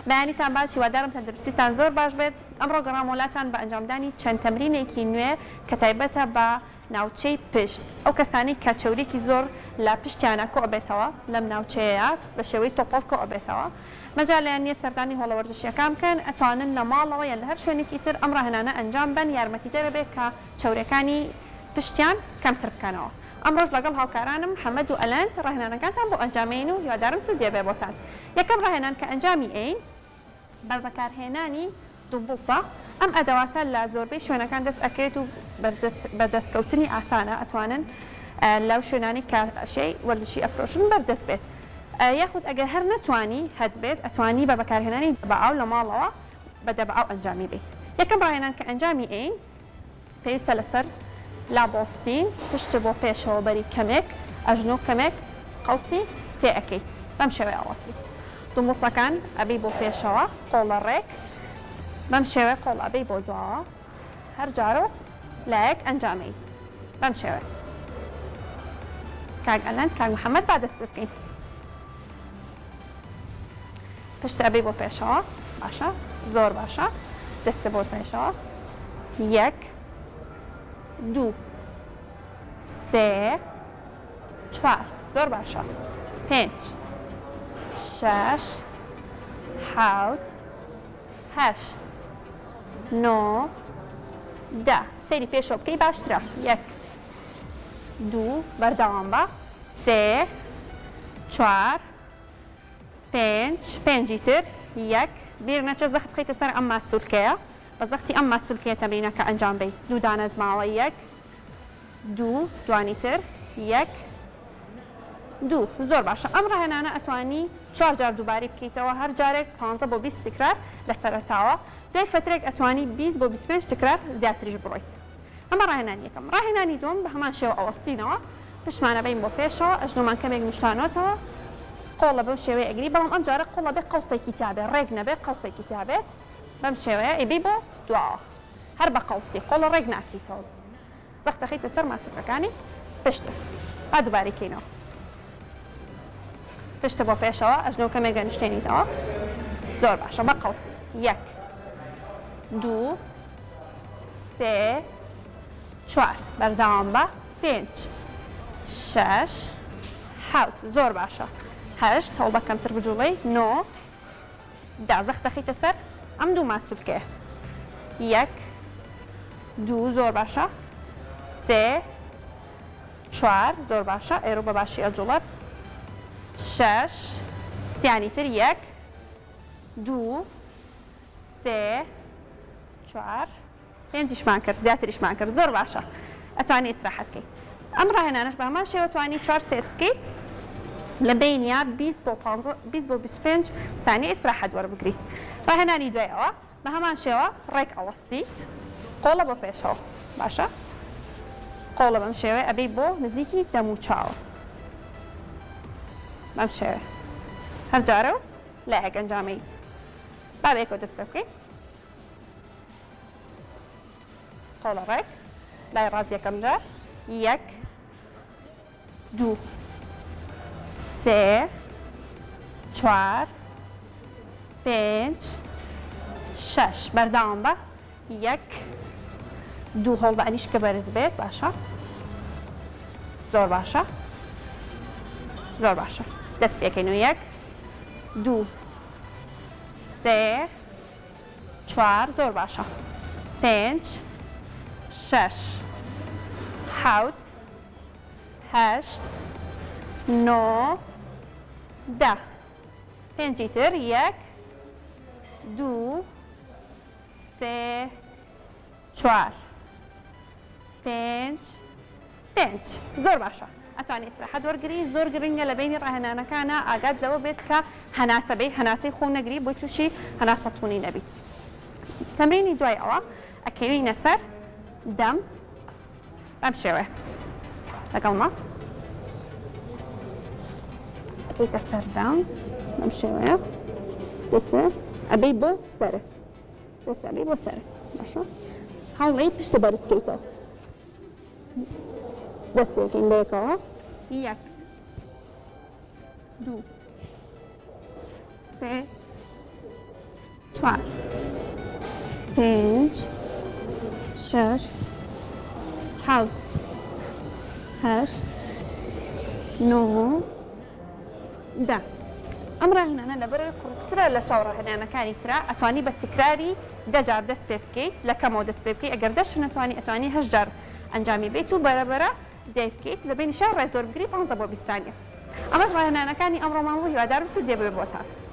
بەیانیتان باش هیوادارم تەندروستیتان زۆر باش بێت ئەمڕۆ گەڕامۆلاتان بە ئەنجامدانی چەند تەمرینێکی نوێ کە تایبەتە بە ناوچەی پشت ئەو کەسانی کە چەورێکی زۆر لە پشتیانە کۆ بێتەوە لەم ناوچەیە بە شێوەی تۆپۆڵ کۆ بێتەوە مەجالیان نییە سەردانی هۆڵە وەرزشیەکان بکەن ئەتوانن لە ماڵەوە یان لە هەر شوێنێکی تر ئەم ڕاهێنانە ئەنجام بن یارمەتیدەر بێت کە چەورەکانی پشتیان کەمتر بکەنەوە ئەمڕۆژ لەگەڵ هاوکارانم حەمەد و ئەلەند ڕاهێنانەکانتان بۆ ئەنجامین و هیوادارم سودیە بێ بۆتان یەکەم ڕاهێنان کە ئەنجامی ئەین بەڕبەکارهێنانی دووبڵسە ئەم ئەدەواتە لە زۆربەی شوێنەکان دەست ئەکرێت و بەدەستکەوتنی ئاسانە ئەتوانن لەو شوێنانی کاشەی وەرزشی ئەفرۆشن بەردەست بێت یاخود ئەگەر هەر نەتوانی هەت بێت ئەتوانی بە بەکارهێنانی بەعاو لە ماڵەوە بە دەبعاو ئەنجامی بێت یەکەم ڕاهێنان کە ئەنجامی ئەین پێویستە لەسەر لابۆستین پشت بۆ پێشەوە بەری کەمێک ئەژنۆ کەمێک قەوسی تێ ئەەکەیت بەم شێوەیە ئاواسی دوومڵسەکان ئەبی بۆ پێشەوە قۆڵە ڕێک بەم شێوەیە قۆڵ ئەبی بۆ دواوە هەر جارە لایەک ئەنجامەیت بەم شێوەیە کاک ئەلەند کاک محەممەد با دەست بکەین پشت ئەبی بۆ پێشەوە باشە زۆر باشە دەستە بۆ پێشەوە یەک دوو سێ چوار زۆر باشە پێنج شەش حەوت هەشت نۆ دا سەیری پێشەوە بکەی باشترە یەک دوو بەردەوام بە سێ چوار پێنج پێنجی تر یەک بیر نەچە زەخت بخەیتە سەر ئەم ماسوولکەیە بە زەختی ئەم ماسوولکەیە تەمرینەکە ئەنجام بدەیت دوو دانەت ماوە یەک دوو دوانی تر یەک دوو زۆر باشە ئەم ڕاهێنانە ئەتوانی 4 جار دووباری بکەیتەوە هەر جارێک 15 بۆ 20 تکرار لە سەرەتاوە دوای فترێک ئەتوانی 20 بۆ 25 تکرار زیاتریش بڕۆیت ئەمە ڕاهێنانی یەکەم ڕاهێنانی دووەم بە هەمان شێوە ئەوەستینەوە پشتمانە بین بۆ پێشەوە ئەژنۆمان کەمێک نیشتانۆتەوە قۆڵە بەم شێوەیە ئەگری بەڵام ئەم جارە قۆڵە بێ قەوسێکی تیابێت ڕێک نەبێت قەوسێکی تیابێت بەم شێوەیە ئیبی بۆ دواوە هەر بە قەوسی قۆڵە ڕێک ناکەیتەوە زەخت دەخەیتە سەر ماسوولکەکانی پشتە با دووبارە کەینەوە پشتە بۆ پێشەوە ئەژنۆ کەمێک گەنیشتێنیتەوە زۆر باشە بە قەوسی یەک دوو سێ چوار بەردەوام بە پێنج شەش حەوت زۆر باشە هەشت هەوڵ بە کەمتر بجوڵەی نۆ دا زەخت دەخەیتە سەر ئەم دوو ماسوولکەیە یەک دوو زۆر باشە سێ چوار زۆر باشە ئێرە بە باشی ئەجوڵەت شەش سیانی تر یەک دوو سێ چوار پێنجیشمان کرد زیاتریشمان کرد زۆر باشە ئەتوانی ئیسراحەت بکەیت ئەم ڕاهێنانەش بە هەمان شێوە توانی 4 سێت بکەیت لە بینیا 20 بۆ 25 سانیە ئیسراحەت وەربگریت ڕاهێنانی دوایەوە بە هەمان شێوە ڕێک ئەوەستیت قۆڵە بۆ پێشەوە باشە قۆڵە بەم شێوەیە ئەبەی بۆ نزیکی دەم و چاوە بەم شێوەیە هەر جارە و لایەک ئەنجامەیت با بەیەکەوە دەست پێ بکەیت قۆڵە ڕێک لای ڕاست یەکەم جار یەک دوو سێ چوار پێنج شەش بەردەوام بە یەک دوو هەوڵ بە ئەنیشکە بەرز بێت باشە زۆر باشە زۆر باشە دەست پێکەینەوە یەک دوو سێ چوار زۆر باشە پێنج شەش حەوت هەشت نۆ دا پێنجی تر یەک دوو سێ چوار پێنج زۆر باشە ئەتوانی ئیسراحەت وەرگری زۆر گرنگە لە بینی ڕاهێنانەکانە ئاگات لەوە بێت کە هەناسە بێ هەناسەی خۆ نەگری بۆ تووشی هەناسە توونی نەبیت تەمرینی دوای ئەوە ئەکەوینە سەر دەم بەم شێوەیە لەگەڵما ئەکەیتە سەر دەم بەم شێوەیە دەسە ئەبەی بۆ سەرە دەسە ئەبەی بۆ سەرە باشە هەوڵی پشتە بەرزکەیتەوە دەست پێکەین بەیەکەوە یەک دوو سێ 4 5 6 7 8 9 10 ئەمڕە هێنانە لەبەر قورسرە لە چاوڕە هێنانەکانی ترا ئەتوانی بە تکراری دەجار دەست پێ بکەیت لە کەمەوە دەست پێ بکەیت ئەگەر دەش نەتوانی ئەتوانی 8 جار ئەنجامی بێت و بەرەبەرە زیای بکەیت لە بینی شار ڕێ زۆر بگری 15 بۆ 20 ثانیە ئەمەش ڕاهێنانەکانی ئەمڕۆمان بوو هیوادارم سودجێ بێ بۆتان.